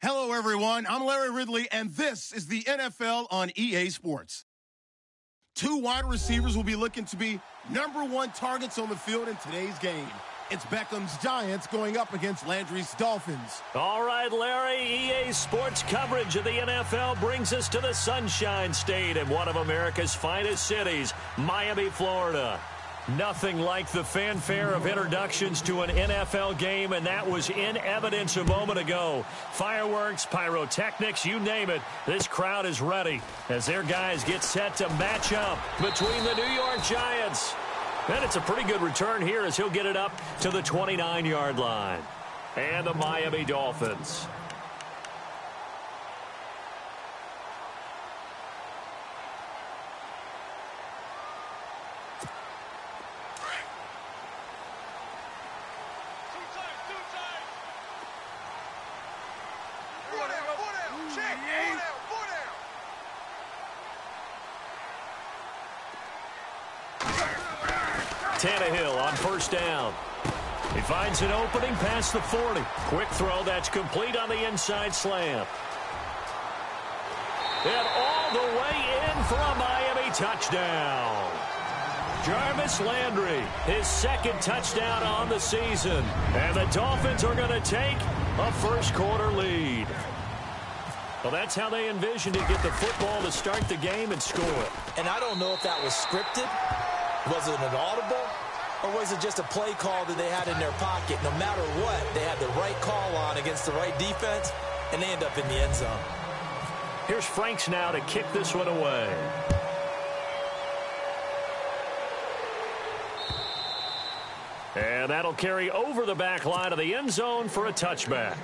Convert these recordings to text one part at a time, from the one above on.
Hello, everyone. I'm Larry Ridley, and this is the NFL on EA Sports. Two wide receivers will be looking to be #1 targets on the field in today's game. It's Beckham's Giants going up against Landry's Dolphins. All right, Larry, EA Sports coverage of the NFL brings us to the Sunshine State in one of America's finest cities, Miami, Florida. Nothing like the fanfare of introductions to an NFL game, and that was in evidence a moment ago. Fireworks, pyrotechnics, you name it. This crowd is ready as their guys get set to match up between the New York Giants. And it's a pretty good return here as he'll get it up to the 29-yard line. And the Miami Dolphins. Tannehill on first down. He finds an opening past the 40. Quick throw that's complete on the inside slant. And all the way in for a Miami touchdown. Jarvis Landry, his second touchdown on the season. And the Dolphins are going to take a first-quarter lead. Well, that's how they envisioned to get the football to start the game and score. And I don't know if that was scripted. Was it an audible, or was it just a play call that they had in their pocket? No matter what, they had the right call on against the right defense, and they end up in the end zone. Here's Franks now to kick this one away. And that'll carry over the back line of the end zone for a touchback.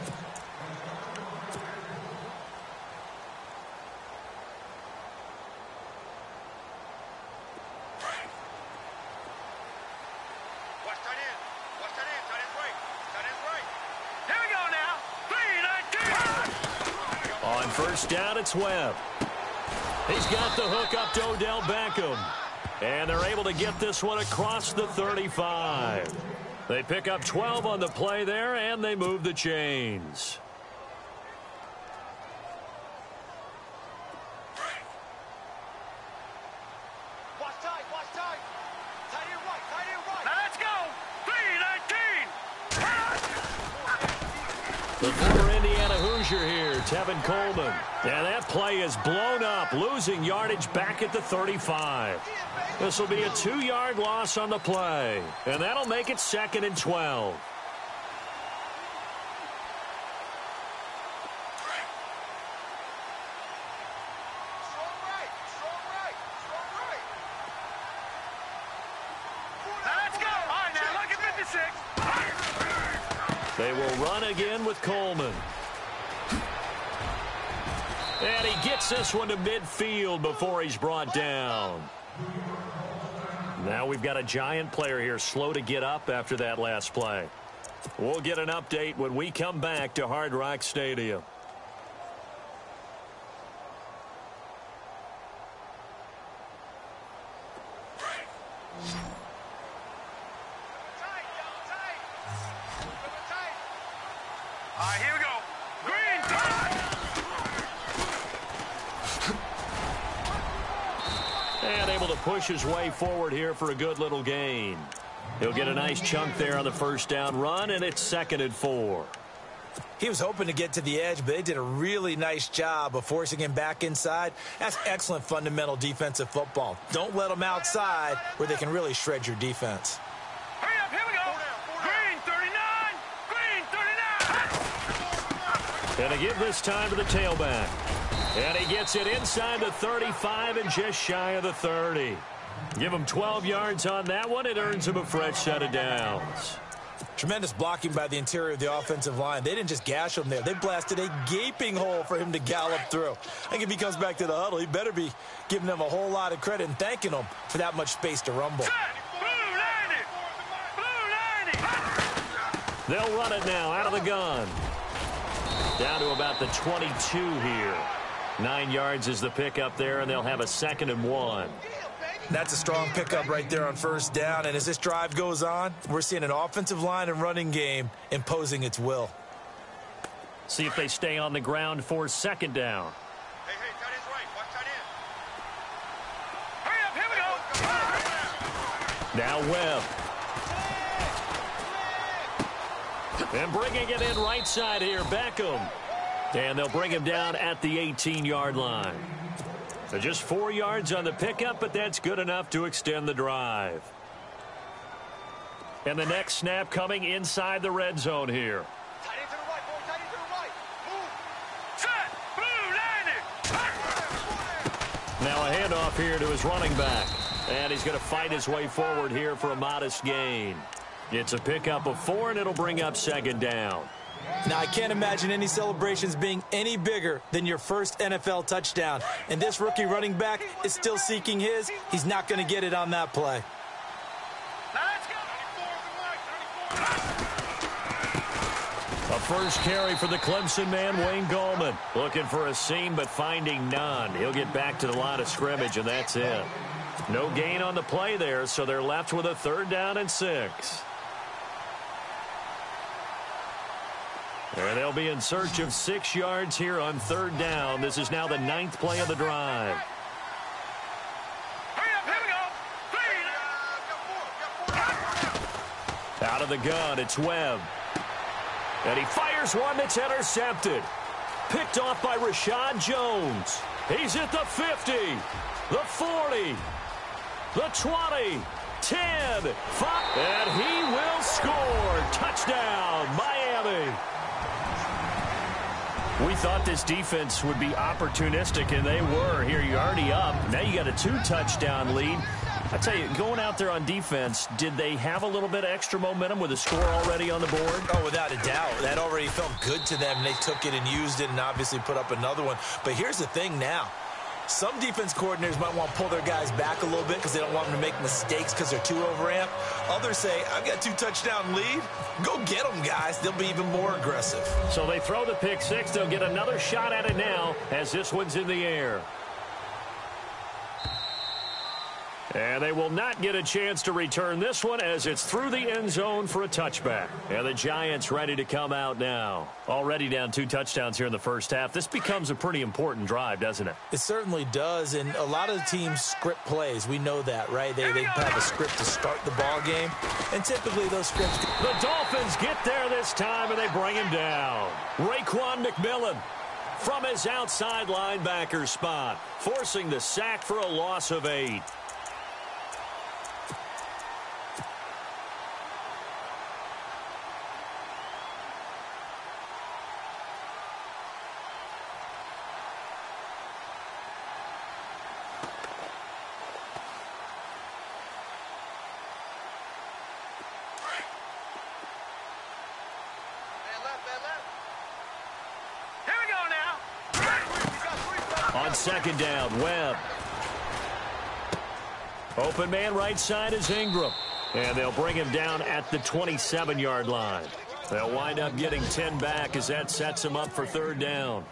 First down, it's Webb. He's got the hook up to Odell Beckham. And they're able to get this one across the 35. They pick up 12 on the play there, and they move the chains. Watch tight. Tight end right. Now let's go. 3-19. The former Indiana Hoosier here, Tevin Coleman. And that play is blown up, losing yardage back at the 35. This will be a 2-yard loss on the play. And that'll make it 2nd and 12. They will run again with Coleman. And he gets this one to midfield before he's brought down. Now we've got a Giant player here slow to get up after that last play. We'll get an update when we come back to Hard Rock Stadium. Here we go. Green. And able to push his way forward here for a good little gain. He'll get a nice chunk there on the first down run, and it's 2nd and 4. He was hoping to get to the edge, but they did a really nice job of forcing him back inside. That's excellent fundamental defensive football. Don't let them outside where they can really shred your defense. Hurry up, here we go. Green 39. And they give this time to the tailback. And he gets it inside the 35 and just shy of the 30. Give him 12 yards on that one. It earns him a fresh set of downs. Tremendous blocking by the interior of the offensive line. They didn't just gash him there. They blasted a gaping hole for him to gallop through. I think if he comes back to the huddle, he better be giving them a whole lot of credit and thanking them for that much space to rumble. They'll run it now out of the gun. Down to about the 22 here. 9 yards is the pickup there, and they'll have a 2nd and 1. That's a strong pickup right there on first down. And as this drive goes on, we're seeing an offensive line and running game imposing its will. See if they stay on the ground for second down. Hey, tight end's right. Watch tight end. Hurry up, here we go. Now Webb. And bringing it in right side here, Beckham. And they'll bring him down at the 18-yard line. So just 4 yards on the pickup, but that's good enough to extend the drive. And the next snap coming inside the red zone here. Tight end to the right, boy. Tight end to the right. Move. Set. Blue, landing. Now a handoff here to his running back. And he's going to fight his way forward here for a modest gain. It's a pickup of 4, and it'll bring up second down. Now, I can't imagine any celebrations being any bigger than your first NFL touchdown. And this rookie running back is still seeking his. He's not going to get it on that play. Now let's go. A first carry for the Clemson man, Wayne Gallman. Looking for a seam, but finding none. He'll get back to the line of scrimmage, and that's it. No gain on the play there, so they're left with a 3rd down and 6. And they'll be in search of 6 yards here on 3rd down. This is now the 9th play of the drive. Hurry up, here we go. Out of the gun, it's Webb. And he fires one that's intercepted. Picked off by Rashad Jones. He's at the 50, the 40, the 20, 10, 5, and he will score. Touchdown, Miami. We thought this defense would be opportunistic, and they were. Here, you're already up. Now you got a 2-touchdown lead. I tell you, going out there on defense, did they have a little bit of extra momentum with a score already on the board? Oh, without a doubt. That already felt good to them. They took it and used it and obviously put up another one. But here's the thing now. Some defense coordinators might want to pull their guys back a little bit because they don't want them to make mistakes because they're too overamped. Others say, I've got 2-touchdown lead. Go get them, guys. They'll be even more aggressive. So they throw the pick 6. They'll get another shot at it now as this one's in the air. And they will not get a chance to return this one as it's through the end zone for a touchback. And the Giants ready to come out now. Already down 2 touchdowns here in the first half. This becomes a pretty important drive, doesn't it? It certainly does, and a lot of the teams script plays. We know that, right? They have a script to start the ball game, and typically those scripts... The Dolphins get there this time, and they bring him down. Raekwon McMillan from his outside linebacker spot, forcing the sack for a loss of 8. On second down, Webb. Open man right side is Ingram. And they'll bring him down at the 27-yard line. They'll wind up getting 10 back as that sets him up for 3rd down.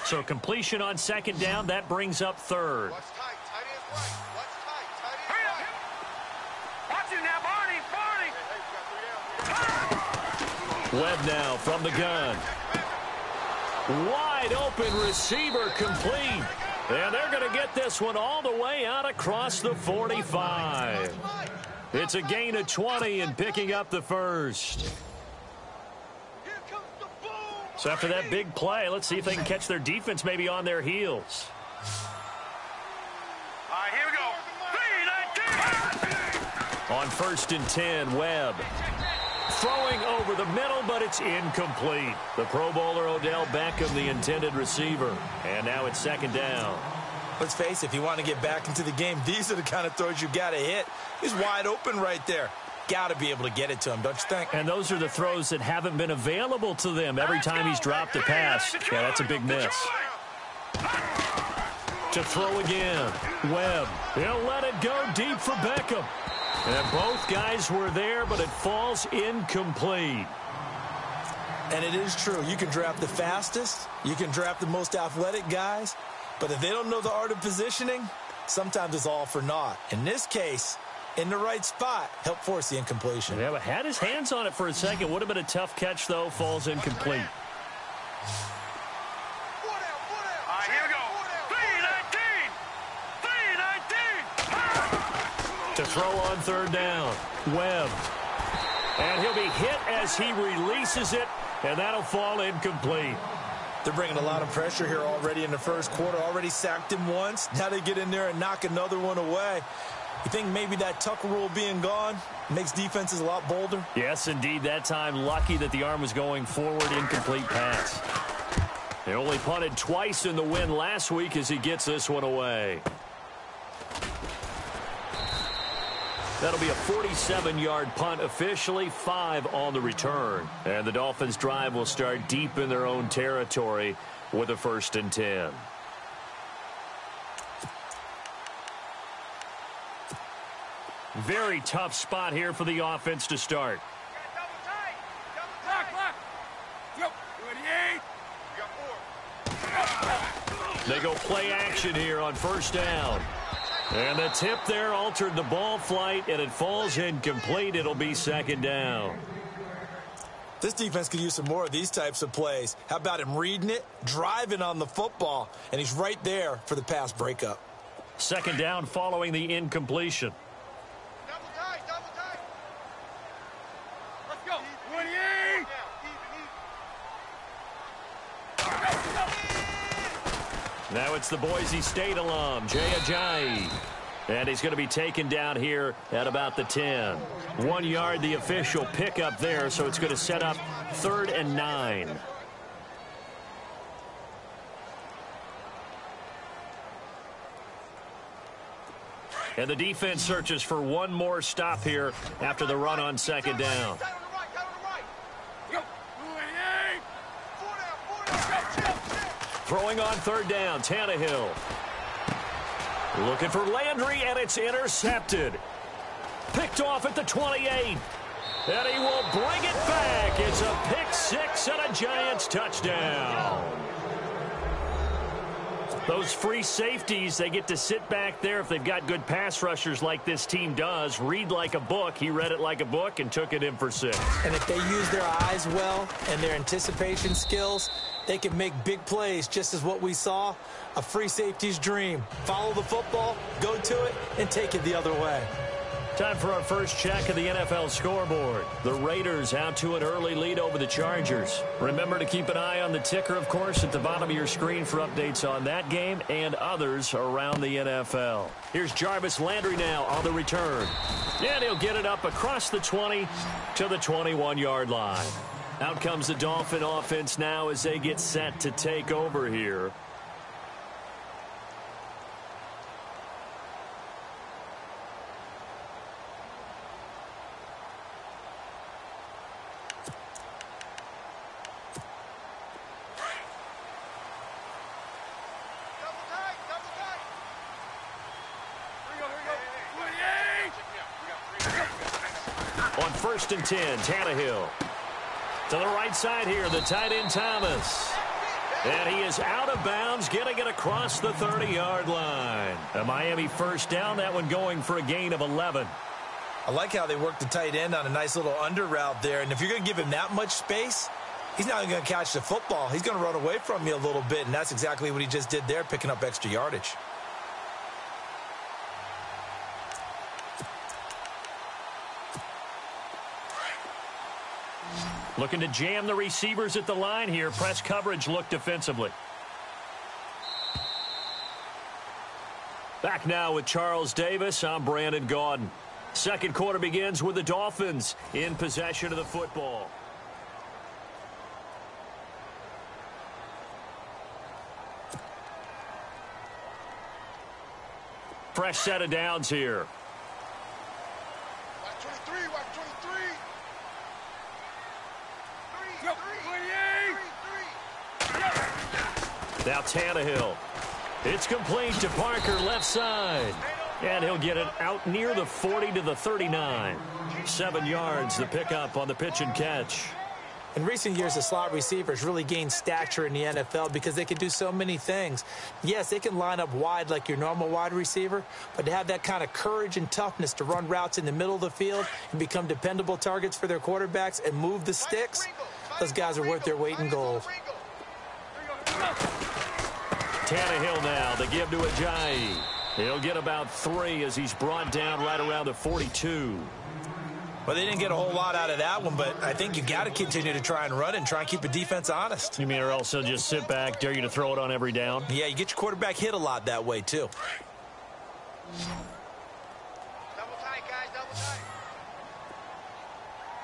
So completion on second down, that brings up 3rd. Watch tight. Tight end's right. Watch tight. Tight end's right. Watch him now, Barney. Webb now from the gun. Wide open receiver complete. And they're going to get this one all the way out across the 45. It's a gain of 20 and picking up the first. So after that big play, let's see if they can catch their defense maybe on their heels. All right, here we go. On 1st and 10, Webb. Throwing over the middle, but it's incomplete. The Pro Bowler Odell Beckham, the intended receiver. And now it's 2nd down. Let's face it, if you want to get back into the game, these are the kind of throws you got to hit. He's wide open right there. Got to be able to get it to him, don't you think? And those are the throws that haven't been available to them every time he's dropped a pass. Yeah, that's a big miss. To throw again. Webb. He'll let it go deep for Beckham. And both guys were there, but it falls incomplete. And it is true. You can draft the fastest. You can draft the most athletic guys. But if they don't know the art of positioning, sometimes it's all for naught. In this case, in the right spot, helped force the incompletion. Yeah, but had his hands on it for a second. Would have been a tough catch, though. Falls incomplete. Here we go. To throw on third down. Webb. And he'll be hit as he releases it, and that'll fall incomplete. They're bringing a lot of pressure here already in the first quarter. Already sacked him once. Now they get in there and knock another one away. You think maybe that Tucker rule being gone makes defenses a lot bolder? Yes, indeed. That time, lucky that the arm was going forward. Incomplete pass. They only punted twice in the win last week as he gets this one away. That'll be a 47-yard punt, officially 5 on the return. And the Dolphins' drive will start deep in their own territory with a 1st and 10. Very tough spot here for the offense to start. They go play action here on 1st down. And the tip there altered the ball flight, and it falls incomplete. It'll be 2nd down. This defense could use some more of these types of plays. How about him reading it, driving on the football, and he's right there for the pass breakup. 2nd down following the incompletion. Double tight. Let's go. 28. Now it's the Boise State alum, Jay Ajayi. And he's going to be taken down here at about the 10. 1 yard, the official pickup there, so it's going to set up 3rd and 9. And the defense searches for one more stop here after the run on 2nd down. Throwing on 3rd down, Tannehill. Looking for Landry, and it's intercepted. Picked off at the 28. And he will bring it back. It's a pick 6 and a Giants touchdown. Those free safeties, they get to sit back there if they've got good pass rushers like this team does. Read like a book. He read it like a book and took it in for 6. And if they use their eyes well and their anticipation skills, they can make big plays, just as what we saw, a free safety's dream. Follow the football, go to it, and take it the other way. Time for our first check of the NFL scoreboard. The Raiders out to an early lead over the Chargers. Remember to keep an eye on the ticker, of course, at the bottom of your screen for updates on that game and others around the NFL. Here's Jarvis Landry now on the return. And he'll get it up across the 20 to the 21-yard line. Out comes the Dolphin offense now as they get set to take over here. On 1st and 10, Tannehill. To the right side here, the tight end Thomas. And he is out of bounds, getting it across the 30-yard line. A Miami 1st down, that one going for a gain of 11. I like how they work the tight end on a nice little under route there. And if you're going to give him that much space, he's not going to catch the football. He's going to run away from you a little bit, and that's exactly what he just did there, picking up extra yardage. Looking to jam the receivers at the line here. Press coverage look defensively. Back now with Charles Davis. I'm Brandon Gaudin. Second quarter begins with the Dolphins in possession of the football. Fresh set of downs here. Watch 23, watch 23. Now Tannehill. It's complete to Parker left side. And he'll get it out near the 40 to the 39. 7 yards, the pickup on the pitch and catch. In recent years, the slot receivers really gained stature in the NFL because they can do so many things. Yes, they can line up wide like your normal wide receiver, but to have that kind of courage and toughness to run routes in the middle of the field and become dependable targets for their quarterbacks and move the sticks, those guys are worth their weight in gold. Tannehill now, the give to Ajayi. He'll get about 3 as he's brought down right around the 42. Well, they didn't get a whole lot out of that one, but I think you got to continue to try and run and try and keep the defense honest. You mean or else he'll just sit back, dare you to throw it on every down? Yeah, you get your quarterback hit a lot that way, too. Double tight, guys, double tight.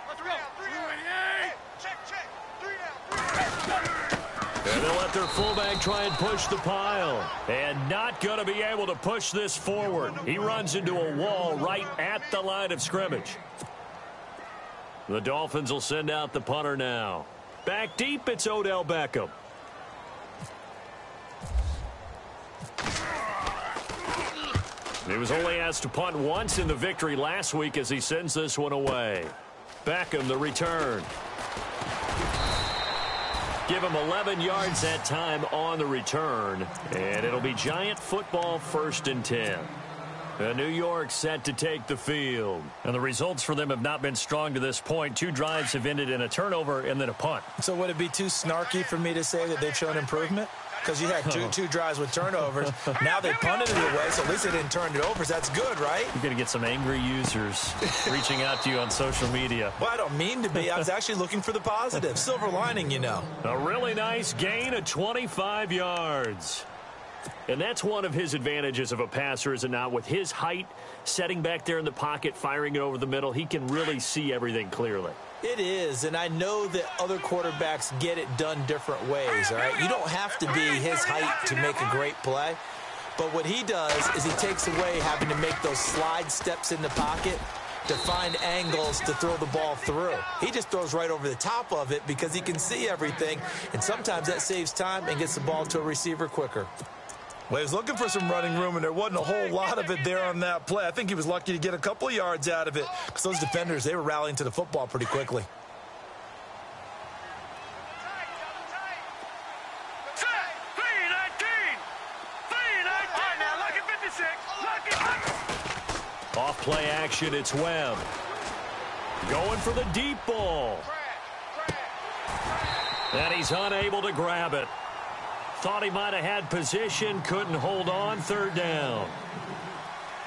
Let's go. 3 down. Hey, check. 3 down. And they'll let their fullback try and push the pile. And not going to be able to push this forward. He runs into a wall right at the line of scrimmage. The Dolphins will send out the punter now. Back deep, it's Odell Beckham. He was only asked to punt once in the victory last week as he sends this one away. Beckham, the return. Give him 11 yards that time on the return. And it'll be Giant football 1st and 10. New York set to take the field. And the results for them have not been strong to this point. 2 drives have ended in a turnover and then a punt. So would it be too snarky for me to say that they've shown improvement? Because you had two drives with turnovers. Now they punted it away, so at least they didn't turn it over. So that's good, right? You're going to get some angry users reaching out to you on social media. Well, I don't mean to be. I was actually looking for the positive. Silver lining, you know. A really nice gain of 25 yards. And that's one of his advantages of a passer, is it not? With his height, setting back there in the pocket, firing it over the middle, he can really see everything clearly. It is, and I know that other quarterbacks get it done different ways, all right? You don't have to be his height to make a great play. But what he does is he takes away having to make those slide steps in the pocket to find angles to throw the ball through. He just throws right over the top of it because he can see everything, and sometimes that saves time and gets the ball to a receiver quicker. Well, he was looking for some running room, and there wasn't a whole lot of it there on that play. I think he was lucky to get a couple of yards out of it because those defenders, they were rallying to the football pretty quickly. Off play action, it's Webb. Going for the deep ball. And he's unable to grab it. Thought he might have had position, couldn't hold on, 3rd down.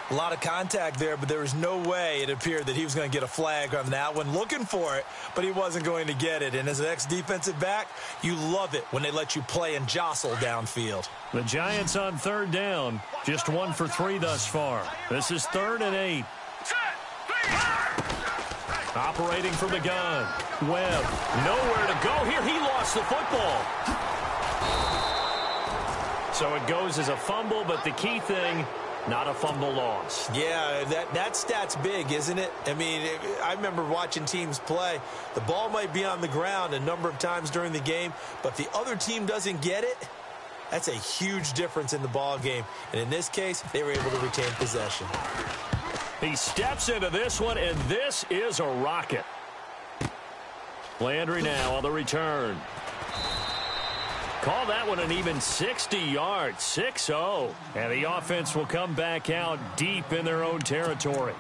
A lot of contact there, but there was no way it appeared that he was going to get a flag on that one. Looking for it, but he wasn't going to get it. And as an ex-defensive back, you love it when they let you play and jostle downfield. The Giants on 3rd down, just 1 for 3 thus far. This is 3rd and 8. Operating from the gun. Webb, nowhere to go here. He lost the football. So it goes as a fumble, but the key thing, not a fumble loss. Yeah, that stat's big, isn't it? I mean, I remember watching teams play. The ball might be on the ground a number of times during the game, but if the other team doesn't get it, that's a huge difference in the ball game. And in this case, they were able to retain possession. He steps into this one, and this is a rocket. Landry now on the return. Call that one an even 60 yards, 6-0. And the offense will come back out deep in their own territory.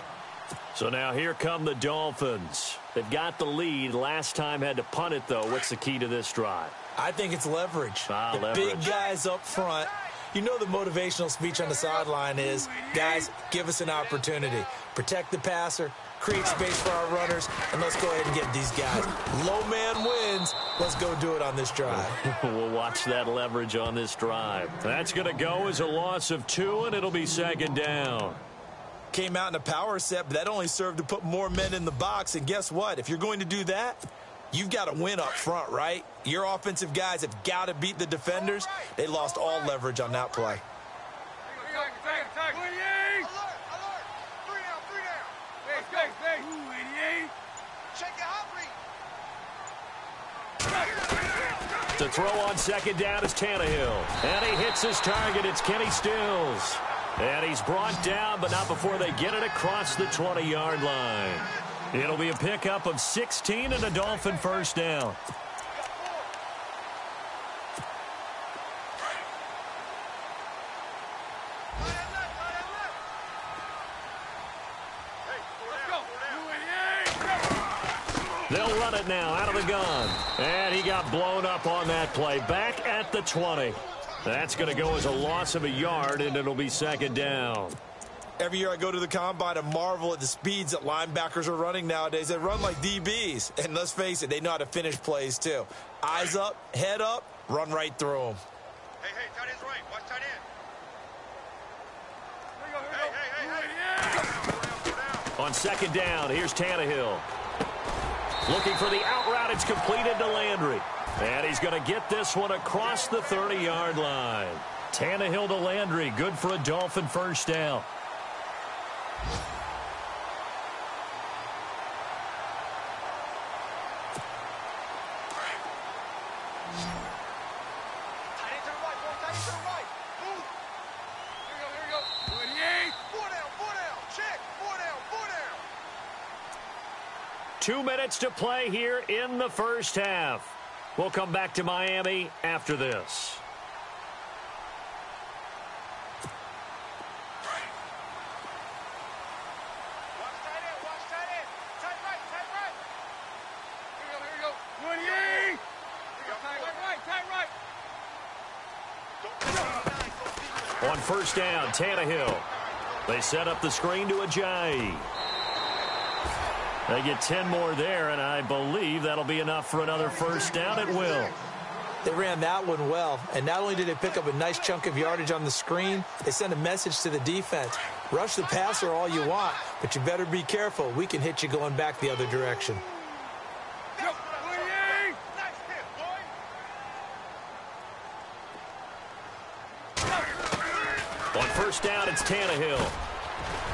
So now here come the Dolphins. They've got the lead. Last time had to punt it, though. What's the key to this drive? I think it's leverage. The leverage. Big guys up front. You know the motivational speech on the sideline is, guys, give us an opportunity. Protect the passer, create space for our runners, and let's go ahead and get these guys. Low man wins. Let's go do it on this drive. We'll watch that leverage on this drive. That's going to go as a loss of 2, and it'll be 2nd down. Came out in a power set, but that only served to put more men in the box. And guess what? If you're going to do that, you've got to win up front, right? Your offensive guys have got to beat the defenders. They lost all leverage on that play. The throw on 2nd down is Tannehill. And he hits his target. It's Kenny Stills. And he's brought down, but not before they get it across the 20-yard line. It'll be a pickup of 16 and a Dolphin first down. They'll run it now out of the gun. And he got blown up on that play. Back at the 20. That's going to go as a loss of a yard, and it'll be second down. Every year I go to the combine and marvel at the speeds that linebackers are running nowadays. They run like DBs. And let's face it, they know how to finish plays too. Eyes up, head up, run right through them. Hey, tight end's right. Watch tight end. Hey. On second down, here's Tannehill. Looking for the out route. It's completed to Landry. And he's going to get this one across the 30-yard line. Tannehill to Landry. Good for a Dolphin first down. Tight end to the right, boy. Tight end to the right. Move. Here we go. 28. Four down. Check. Four down. 2 minutes to play here in the first half. We'll come back to Miami after this. Watch tight end. Tight right. Here we go. 28. Here we go. Tight right. On first down, Tannehill. They set up the screen to Ajayi. They get 10 more there, and I believe that'll be enough for another first down. It will. They ran that one well, and not only did they pick up a nice chunk of yardage on the screen, they sent a message to the defense. Rush the passer all you want, but you better be careful. We can hit you going back the other direction. On first down, it's Tannehill.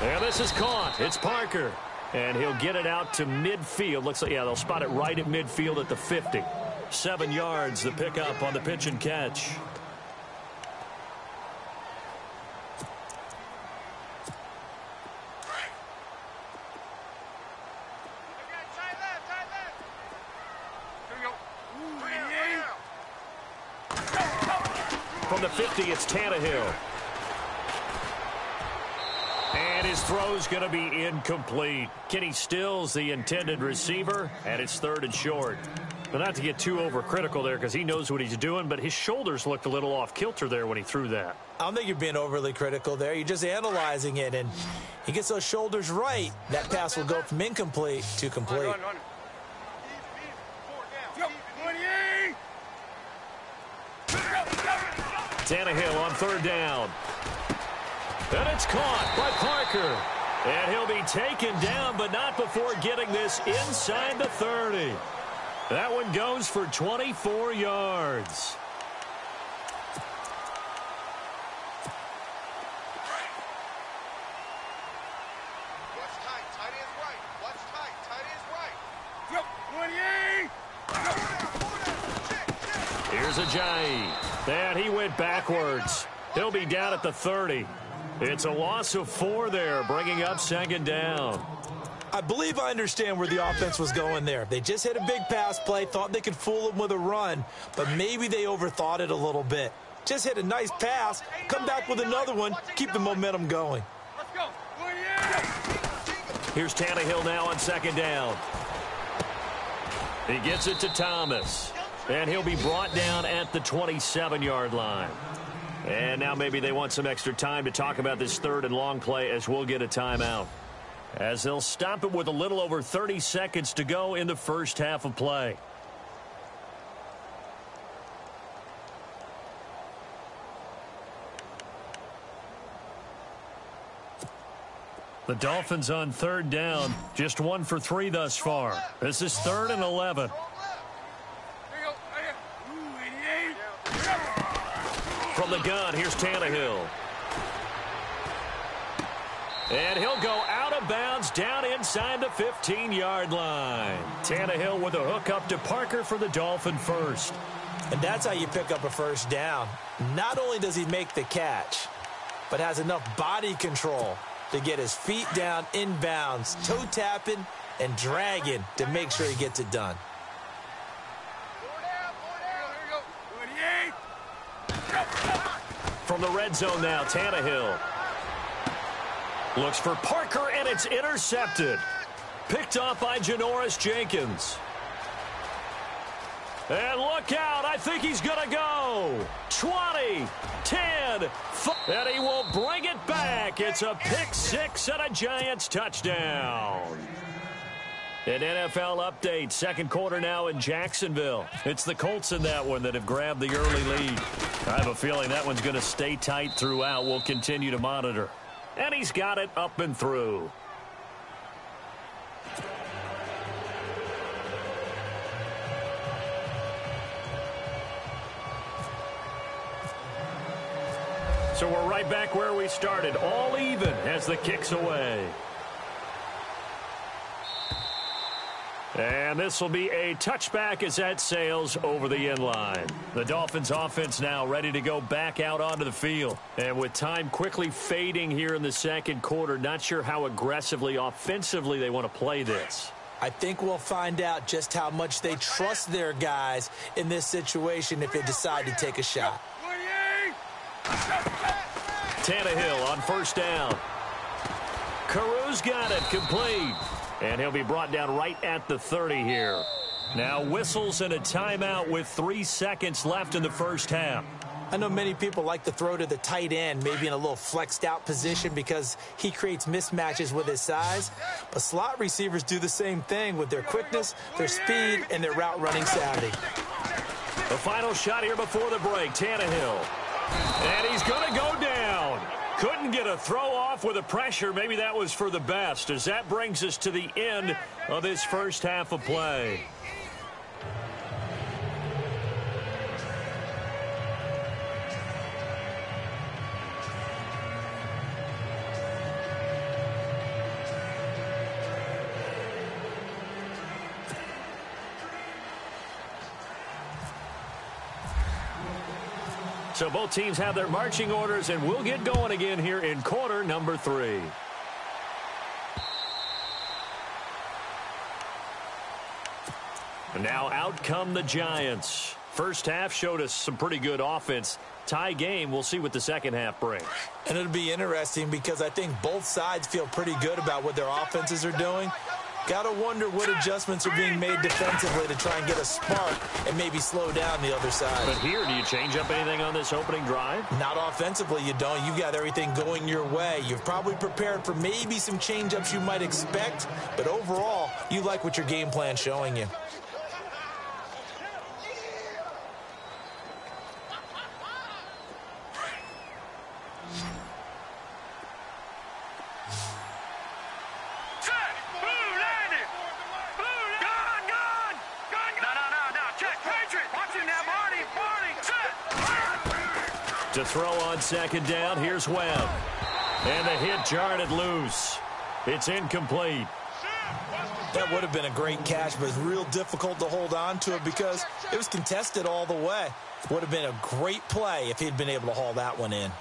And this is caught. It's Parker. And he'll get it out to midfield. Looks like, yeah, they'll spot it right at midfield at the 50. 7 yards, the pickup on the pitch and catch. From the 50, it's Tannehill. And his throw's going to be incomplete. Kenny Stills, the intended receiver, and it's 3rd and short. But not to get too overcritical there because he knows what he's doing, but his shoulders looked a little off kilter there when he threw that. I don't think you're being overly critical there. You're just analyzing it, and he gets those shoulders right. That pass will go from incomplete to complete. Run. Tannehill on 3rd down. And it's caught by Parker. And he'll be taken down, but not before getting this inside the 30. That one goes for 24 yards. Watch tight. Tight end's right. Watch tight. Tight end's right. 28. Here's Ajayi. And he went backwards. He'll be down at the 30. It's a loss of 4 there, bringing up 2nd down. I believe I understand where the offense was going there. They just hit a big pass play, thought they could fool him with a run, but maybe they overthought it a little bit. Just hit a nice pass, come back with another one, keep the momentum going. Let's go. Here's Tannehill now on 2nd down. He gets it to Thomas. And he'll be brought down at the 27-yard line. And now maybe they want some extra time to talk about this 3rd and long play as we'll get a timeout. As they'll stop it with a little over 30 seconds to go in the first half of play. The Dolphins on 3rd down, just 1 for 3 thus far. This is 3rd and 11. From the gun, here's Tannehill. And he'll go out of bounds down inside the 15-yard line. Tannehill with a hook up to Parker for the Dolphin first. And that's how you pick up a first down. Not only does he make the catch, but has enough body control to get his feet down inbounds, toe tapping, and dragging to make sure he gets it done. From the red zone now, Tannehill looks for Parker, and it's intercepted. Picked off by Janoris Jenkins. And look out, I think he's going to go. 20, 10, 5, and he will bring it back. It's a pick six and a Giants touchdown. An NFL update, second quarter now in Jacksonville. It's the Colts in that one that have grabbed the early lead. I have a feeling that one's going to stay tight throughout. We'll continue to monitor. And he's got it up and through. So we're right back where we started, all even as the kick's away. And this will be a touchback as that sails over the end line. The Dolphins offense now ready to go back out onto the field. And with time quickly fading here in the second quarter, not sure how aggressively, offensively they want to play this. I think we'll find out just how much they trust their guys in this situation if they decide to take a shot. Tannehill on first down. Carew's got it, complete. And he'll be brought down right at the 30 here. Now whistles and a timeout with 3 seconds left in the first half. I know many people like to throw to the tight end, maybe in a little flexed out position because he creates mismatches with his size. But slot receivers do the same thing with their quickness, their speed, and their route running savvy. The final shot here before the break, Tannehill. And he's going to go down. Couldn't get a throw off with the pressure. Maybe that was for the best, as that brings us to the end of this first half of play. So both teams have their marching orders, and we'll get going again here in quarter number 3. And now out come the Giants. First half showed us some pretty good offense. Tie game, we'll see what the second half brings. And it'll be interesting because I think both sides feel pretty good about what their offenses are doing. Got to wonder what adjustments are being made defensively to try and get a spark and maybe slow down the other side. But here, do you change up anything on this opening drive? Not offensively, you don't. You've got everything going your way. You've probably prepared for maybe some change-ups you might expect, but overall, you like what your game plan's showing you. To throw on second down, here's Webb. And the hit jarred it loose. It's incomplete. That would have been a great catch, but it's real difficult to hold on to it because it was contested all the way. Would have been a great play if he'd been able to haul that one in.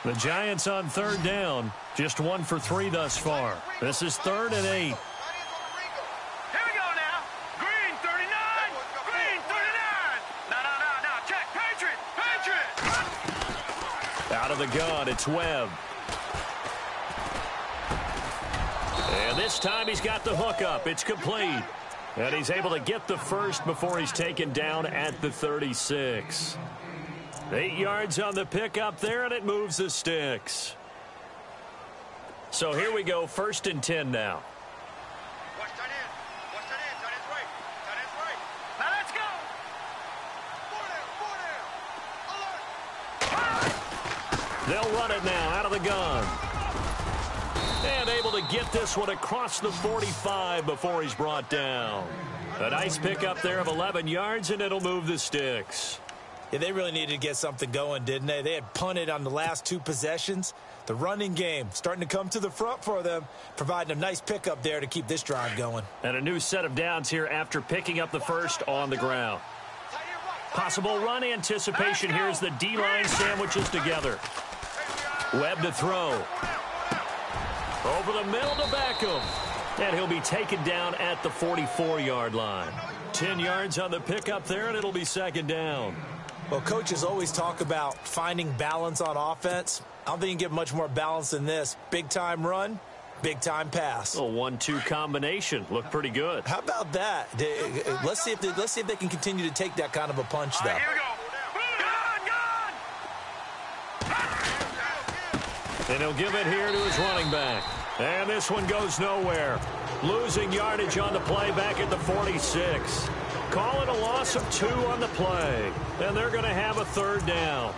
The Giants on third down, just 1 for 3 thus far. This is 3rd and 8. Out of the gun, it's Webb. And this time he's got the hook up. It's complete. And he's able to get the first before he's taken down at the 36. 8 yards on the pickup there, and it moves the sticks. So here we go, 1st and 10 now. Watch tight end. Watch tight end. Tight end's right. Tight end's right. Now let's go. 4 down. 4 down. Alert. They'll run it now out of the gun. And able to get this one across the 45 before he's brought down. A nice pickup there of 11 yards, and it'll move the sticks. Yeah, they really needed to get something going, didn't they? They had punted on the last 2 possessions. The running game starting to come to the front for them, providing a nice pickup there to keep this drive going. And a new set of downs here after picking up the first on the ground. Possible run anticipation here as the D-line sandwiches together. Webb to throw. Over the middle to Beckham. And he'll be taken down at the 44-yard line. 10 yards on the pickup there, and it'll be second down. Well, coaches always talk about finding balance on offense. I don't think you can get much more balance than this. Big-time run, big-time pass. A 1-2 combination. Looked pretty good. How about that? Let's see if they can continue to take that kind of a punch, though. Here we go. And he'll give it here to his running back. And this one goes nowhere. Losing yardage on the play back at the 46. Call it a loss of 2 on the play. And they're going to have a third down.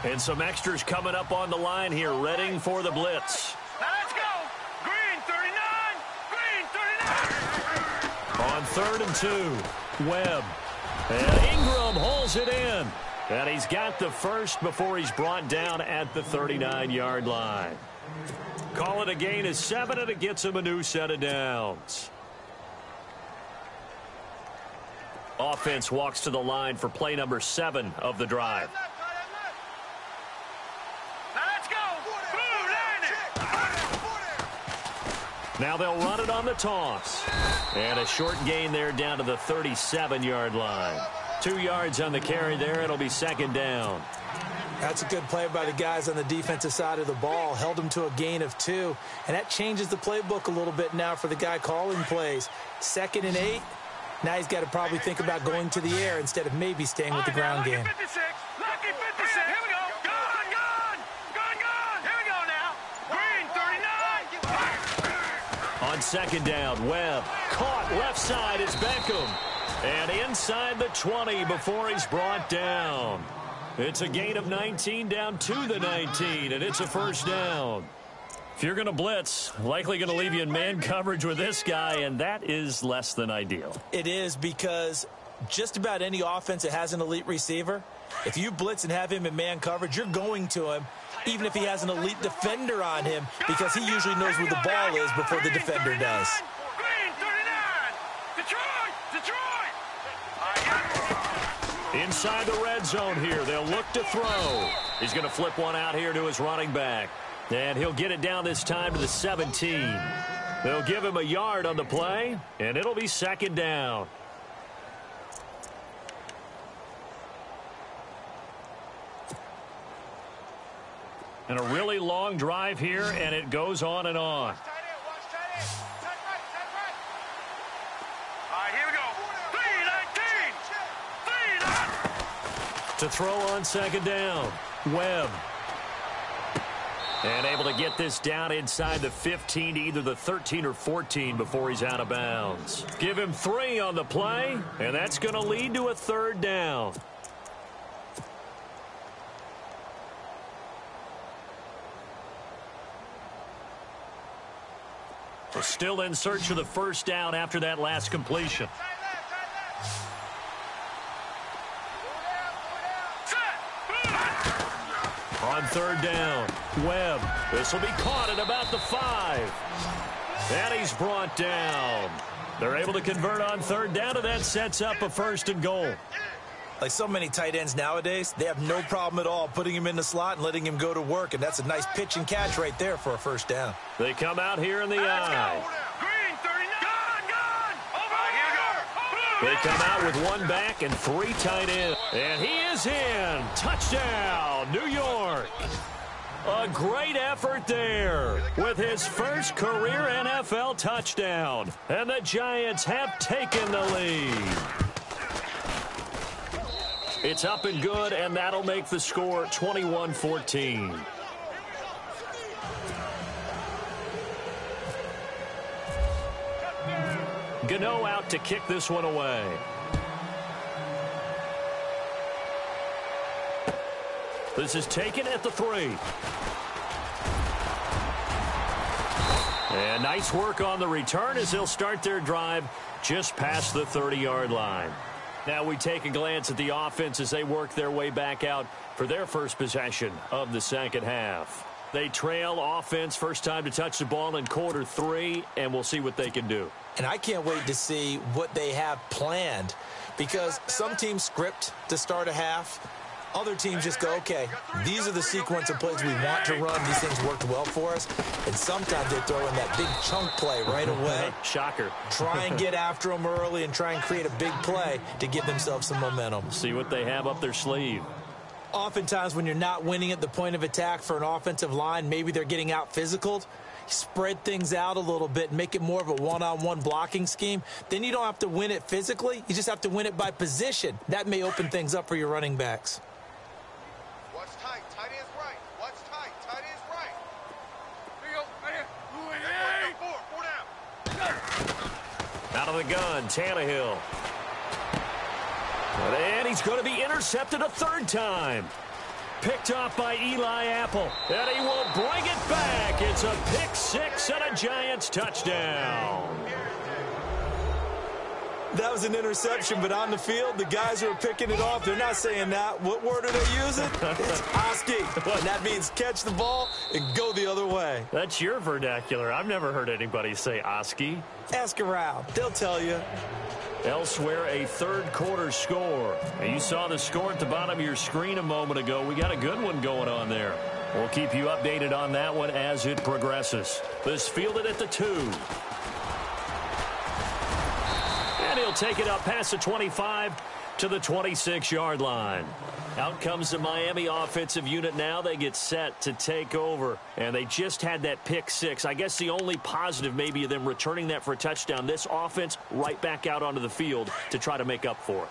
And some extras coming up on the line here, readying for the blitz. Now let's go. Green 39. Green 39. On 3rd and 2, Webb. And Ingram holds it in. And he's got the first before he's brought down at the 39-yard line. Call it a gain of 7, and it gets him a new set of downs. Offense walks to the line for play number 7 of the drive. Now let's go. Now they'll run it on the toss. And a short gain there down to the 37-yard line. 2 yards on the carry there. It'll be second down. That's a good play by the guys on the defensive side of the ball. Held them to a gain of 2. And that changes the playbook a little bit now for the guy calling plays. 2nd and 8. Now he's got to probably think about going to the air instead of maybe staying with the ground game. Lucky 56. Lucky 56. Here we go. Gone. Here we go now. Green 39. On second down, Webb caught left side is Beckham. And inside the 20 before he's brought down. It's a gain of 19 down to the 19, and it's a first down. If you're going to blitz, likely going to leave you in man coverage with this guy, and that is less than ideal. It is, because just about any offense that has an elite receiver, if you blitz and have him in man coverage, you're going to him, even if he has an elite defender on him, because he usually knows where the ball is before the defender does. Green 39. Detroit. Inside the red zone here, they'll look to throw. He's going to flip one out here to his running back. And he'll get it down this time to the 17. They'll give him a yard on the play, and it'll be second down. And a really long drive here, and it goes on and on. Watch tight end. Tight right. All right, here we go. 3-19. To throw on second down, Webb. And able to get this down inside the 15 to either the 13 or 14 before he's out of bounds. Give him 3 on the play, and that's going to lead to a third down. We're still in search of the first down after that last completion. On third down, Webb. This will be caught at about the 5. And he's brought down. They're able to convert on third down, and that sets up a 1st and goal. Like so many tight ends nowadays, they have no problem at all putting him in the slot and letting him go to work, and that's a nice pitch and catch right there for a first down. They come out here in the eye. Green 39. Gone. Over. They come out with 1 back and 3 tight ends. And he is in. Touchdown, New York. A great effort there with his first career NFL touchdown. And the Giants have taken the lead. It's up and good, and that'll make the score 21-14. Gano out to kick this one away. This is taken at the 3. And nice work on the return as they'll start their drive just past the 30-yard line. Now we take a glance at the offense as they work their way back out for their first possession of the second half. They trail offense first time to touch the ball in quarter 3, and we'll see what they can do. And I can't wait to see what they have planned, because some teams script to start a half. Other teams just go, okay, these are the sequence of plays we want to run. These things worked well for us. And sometimes they throw in that big chunk play right away. Shocker. Try and get after them early and try and create a big play to give themselves some momentum. See what they have up their sleeve. Oftentimes when you're not winning at the point of attack for an offensive line, maybe they're getting out physicaled. Spread things out a little bit and make it more of a one-on-one blocking scheme. Then you don't have to win it physically. You just have to win it by position. That may open things up for your running backs. Watch tight. Tight end's right. Watch tight. Tight end's right. Here you go. Right here. Four down. Out of the gun, Tannehill. And he's going to be intercepted a third time. Picked off by Eli Apple. And he will bring it back. It's a pick six and a Giants touchdown. That was an interception, but on the field, the guys who are picking it off, they're not saying that. What word are they using? It's Oski. And that means catch the ball and go the other way. That's your vernacular. I've never heard anybody say Oski. Ask around. They'll tell you. Elsewhere, a third quarter score. And you saw the score at the bottom of your screen a moment ago. We got a good one going on there. We'll keep you updated on that one as it progresses. This fielded at the 2. And he'll take it up past the 25 to the 26-yard line. Out comes the Miami offensive unit now. They get set to take over. And they just had that pick six. I guess the only positive maybe of them returning that for a touchdown. This offense right back out onto the field to try to make up for it.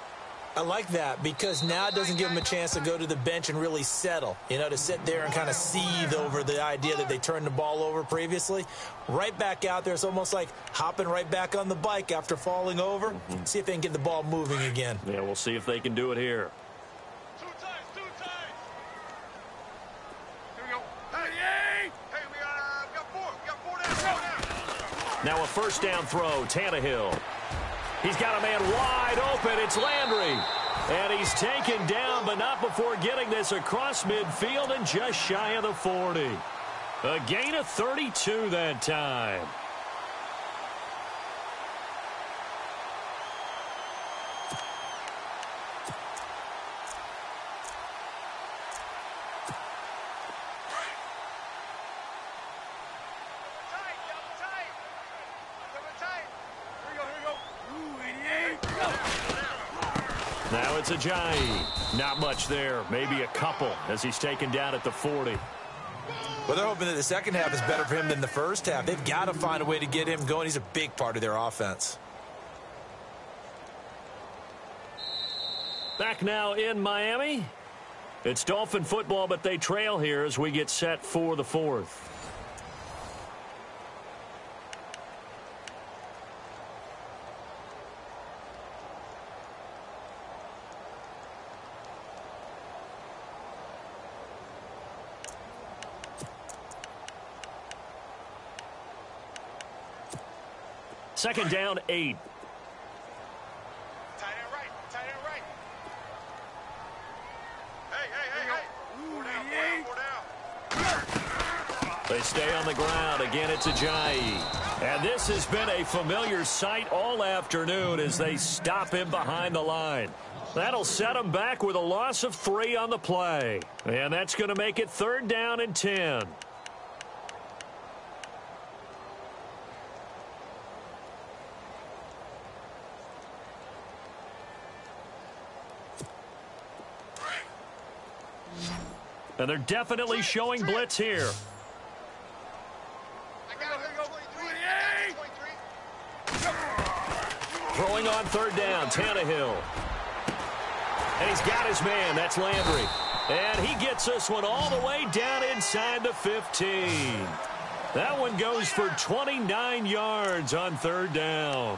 I like that because now it doesn't give them a chance to go to the bench and really settle, to sit there and kind of seethe over the idea that they turned the ball over previously. Right back out there, it's almost like hopping right back on the bike after falling over. See if they can get the ball moving again. Yeah, we'll see if they can do it here. Two times. Here we go. Hey, we got four. We got four down. Now a first down throw, Tannehill. He's got a man wide open. It's Landry. And he's taken down, but not before getting this across midfield and just shy of the 40. A gain of 32 that time. Now it's Ajayi. Not much there. Maybe a couple as he's taken down at the 40. Well, they're hoping that the second half is better for him than the first half. They've got to find a way to get him going. He's a big part of their offense. Back now in Miami. It's Dolphin football, but they trail here as we get set for the fourth. Second down, 8. Tight end right. Hey. Four down. They stay on the ground. Again, it's Ajayi. And this has been a familiar sight all afternoon as they stop him behind the line. That'll set him back with a loss of 3 on the play. And that's going to make it third down and 10. And they're definitely showing blitz here. Throwing on third down, Tannehill. And he's got his man, that's Landry. And he gets this one all the way down inside the 15. That one goes for 29 yards on third down.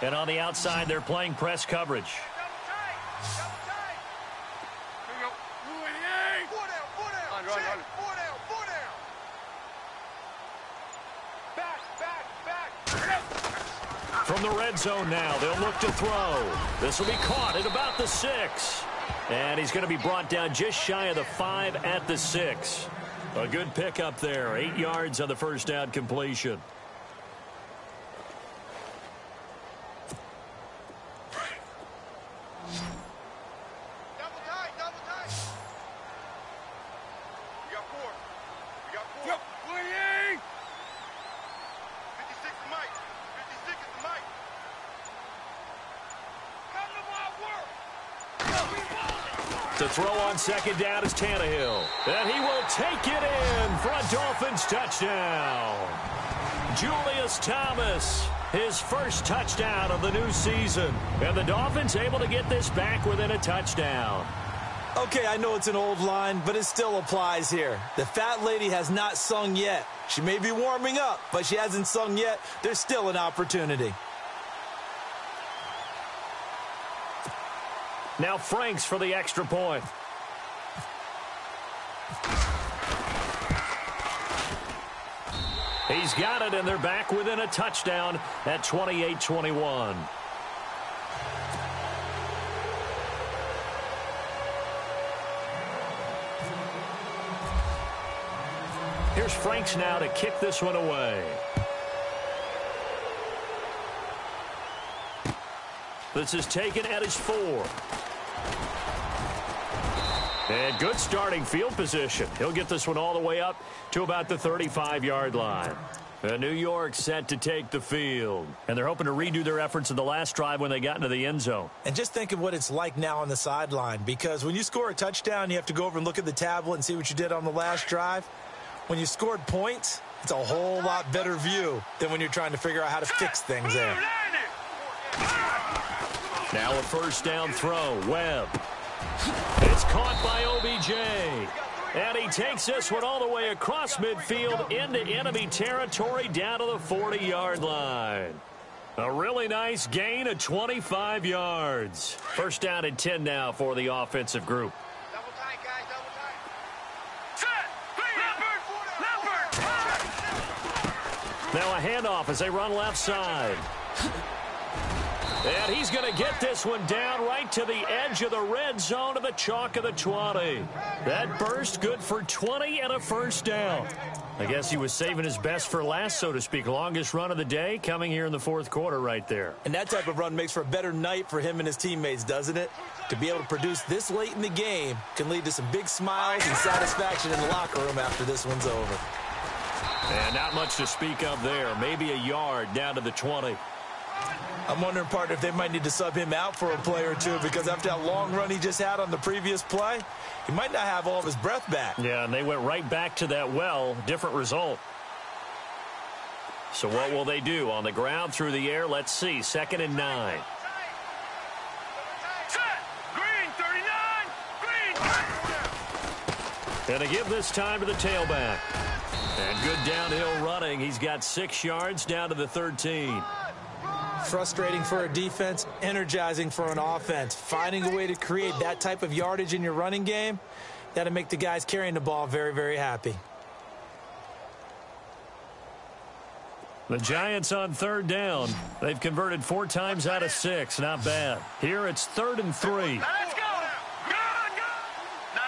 And on the outside, they're playing press coverage. Double tight. Here we go. Four down. Four down. Back. From the red zone now, they'll look to throw. This will be caught at about the 6. And he's going to be brought down just shy of the 5 at the 6. A good pickup there. 8 yards on the first down completion. Double tight, double tight. We got 4. We got 4. Yep. 28. 56 is Mike. 56 is the Mike. Come to my work. To throw on second down is Tannehill. And he will take it in for a Dolphins touchdown. Julius Thomas, his first touchdown of the new season. And the Dolphins able to get this back within a touchdown. Okay, I know it's an old line, but it still applies here. The fat lady has not sung yet. She may be warming up, but she hasn't sung yet. There's still an opportunity. Now Franks for the extra point. He's got it, and they're back within a touchdown at 28-21. Here's Franks now to kick this one away. This is taken at his 4. And good starting field position. He'll get this one all the way up to about the 35-yard line. New York set to take the field. And they're hoping to redo their efforts in the last drive when they got into the end zone. And just think of what it's like now on the sideline. Because when you score a touchdown, you have to go over and look at the tablet and see what you did on the last drive. When you scored points, it's a whole lot better view than when you're trying to figure out how to fix things there. Now a first down throw. Webb. It's caught by OBJ. And he takes this one all the way across midfield into enemy territory down to the 40-yard line. A really nice gain of 25 yards. First down and 10 now for the offensive group. Double tight, guys, double tight. Set. Now a handoff as they run left side. And he's going to get this one down right to the edge of the red zone to the chalk of the 20. That burst good for 20 and a first down. I guess he was saving his best for last, so to speak. Longest run of the day coming here in the fourth quarter right there. And that type of run makes for a better night for him and his teammates, doesn't it? To be able to produce this late in the game can lead to some big smiles and satisfaction in the locker room after this one's over. And not much to speak of there. Maybe a yard down to the 20. I'm wondering, partner, if they might need to sub him out for a play or two, because after that long run he just had on the previous play, he might not have all of his breath back. Yeah, and they went right back to that well. Different result. So what will they do? On the ground, through the air, let's see. 2nd and 9. Set. Green, 39. Green. And to give this time to the tailback. And good downhill running. He's got 6 yards down to the 13. Frustrating for a defense, energizing for an offense. Finding a way to create that type of yardage in your running game, that'll make the guys carrying the ball very, very happy. The Giants on 3rd down. They've converted 4 times out of 6. Not bad. Here it's 3rd and 3. Let's go. Go. No.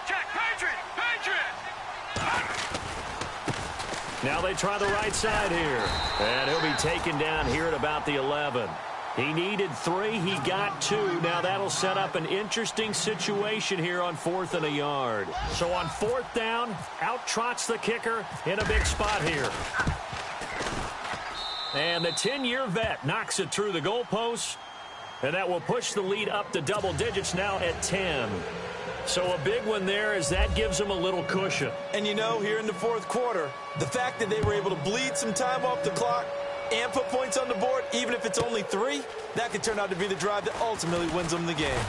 Check. Patriot. Now they try the right side here. And he'll be taken down here at about the 11. He needed 3. He got 2. Now that'll set up an interesting situation here on 4th and a yard. So on 4th down, out trots the kicker in a big spot here. And the 10-year vet knocks it through the goalpost. And that will push the lead up to double digits now at 10. So a big one there as that gives them a little cushion. And you know, here in the 4th quarter, the fact that they were able to bleed some time off the clock and put points on the board, even if it's only 3, that could turn out to be the drive that ultimately wins them the game.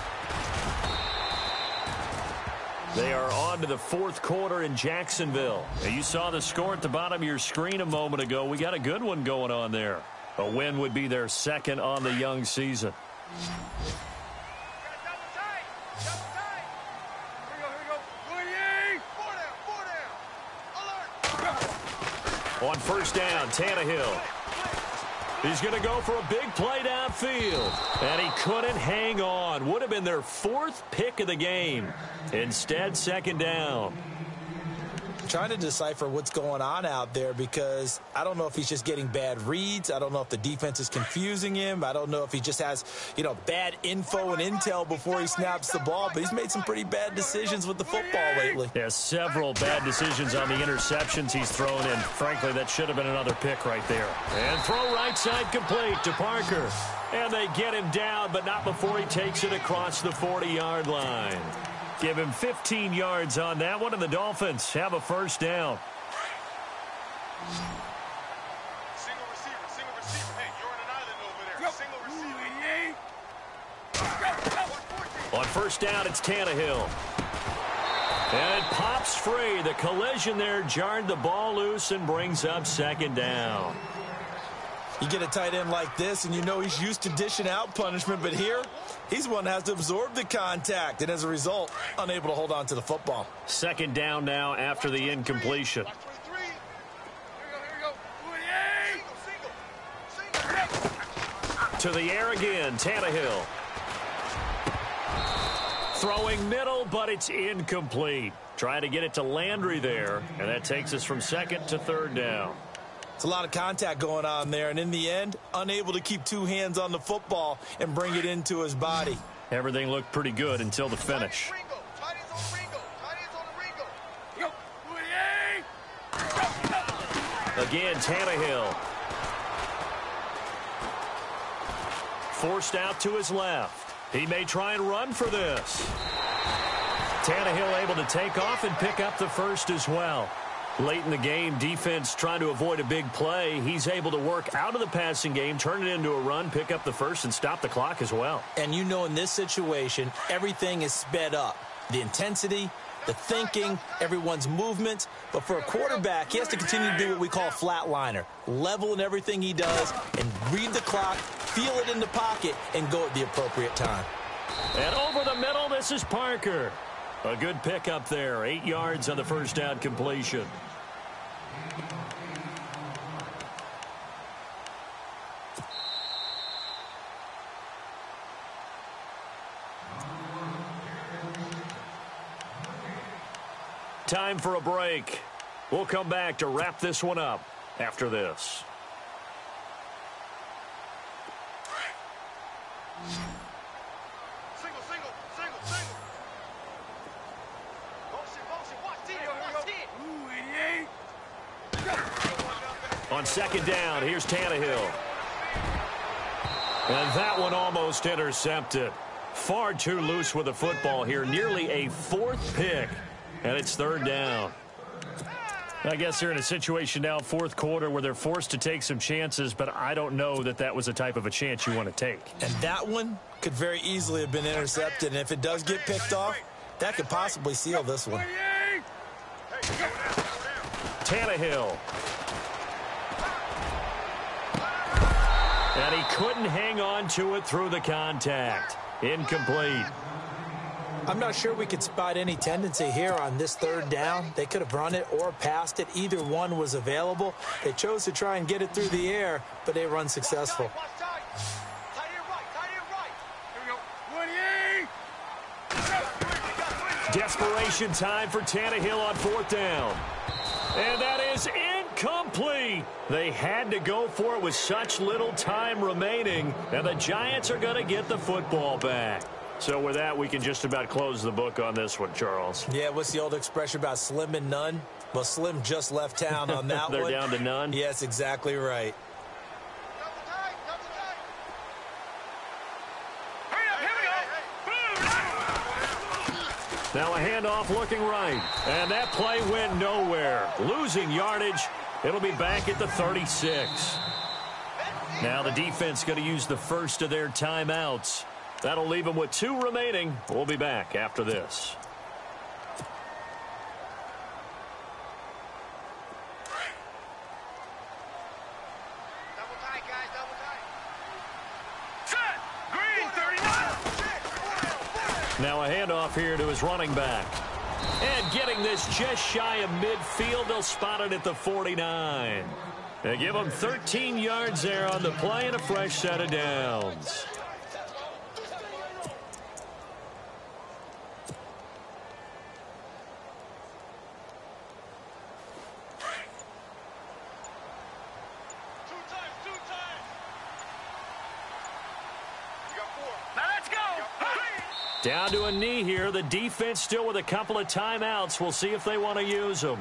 They are on to the 4th quarter in Jacksonville. Now, you saw the score at the bottom of your screen a moment ago. We got a good one going on there. A win would be their 2nd on the young season. On 1st down, Tannehill. He's going to go for a big play downfield. And he couldn't hang on. Would have been their 4th pick of the game. Instead, 2nd down. trying to decipher what's going on out there because I don't know if he's just getting bad reads. I don't know if the defense is confusing him. I don't know if he just has, bad info and intel before he snaps the ball, but he's made some pretty bad decisions with the football lately. Yeah, several bad decisions on the interceptions he's thrown in. Frankly, that should have been another pick right there. And throw right side complete to Parker. And they get him down, but not before he takes it across the 40-yard line. Give him 15 yards on that one, and the Dolphins have a first down. Single receiver. Hey, you're on an island over there. Single receiver. On first down, it's Tannehill. And it pops free. The collision there jarred the ball loose and brings up second down. You get a tight end like this, and you know he's used to dishing out punishment, but here, he's one that has to absorb the contact, and as a result, unable to hold on to the football. Second down now after the incompletion. Watch 23. Here we go. To the air again, Tannehill. Throwing middle, but it's incomplete. Trying to get it to Landry there, and that takes us from second to third down. It's a lot of contact going on there, and in the end, unable to keep two hands on the football and bring it into his body. Everything looked pretty good until the finish. Again, Tannehill. Forced out to his left. He may try and run for this. Tannehill able to take off and pick up the first as well. Late in the game, defense trying to avoid a big play. He's able to work out of the passing game, turn it into a run, pick up the first, and stop the clock as well. And in this situation, everything is sped up. The intensity, the thinking, everyone's movement. But for a quarterback, he has to continue to do what we call flatliner. Level in everything he does and read the clock, feel it in the pocket, and go at the appropriate time. And over the middle, this is Parker. A good pickup there. 8 yards on the first down completion. Time for a break. We'll come back to wrap this one up after this. On second down, here's Tannehill. And that one almost intercepted. Far too loose with the football here. Nearly a fourth pick. And it's third down. I guess they're in a situation now, fourth quarter, where they're forced to take some chances, but I don't know that that was the type of a chance you want to take. And that one could very easily have been intercepted. And if it does get picked off, that could possibly seal this one. Tannehill. And he couldn't hang on to it through the contact. Incomplete. I'm not sure we could spot any tendency here on this third down. They could have run it or passed it. Either one was available. They chose to try and get it through the air, but they were unsuccessful. Desperation time for Tannehill on fourth down. And that is incomplete. They had to go for it with such little time remaining. And the Giants are going to get the football back. So with that, we can just about close the book on this one, Charles. Yeah, what's the old expression about slim and none? Well, Slim just left town on that They're one. down to none? Yes, exactly right. Now a handoff looking right. And that play went nowhere. Losing yardage. It'll be back at the 36. Now the defense going to use the first of their timeouts. That'll leave them with 2 remaining. We'll be back after this. Double tight, guys, double tight. Set! Green, 39! Now a handoff here to his running back. And getting this just shy of midfield. They'll spot it at the 49. They give him 13 yards there on the play and a fresh set of downs. Down to a knee here. The defense still with a couple of timeouts. We'll see if they want to use them.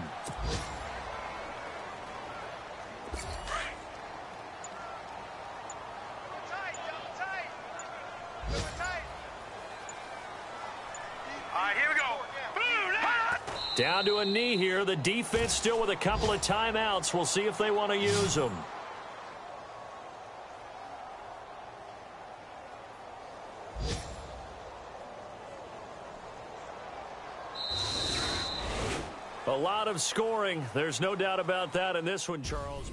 Down to a knee here. The defense still with a couple of timeouts. We'll see if they want to use them. A lot of scoring. There's no doubt about that in this one, Charles.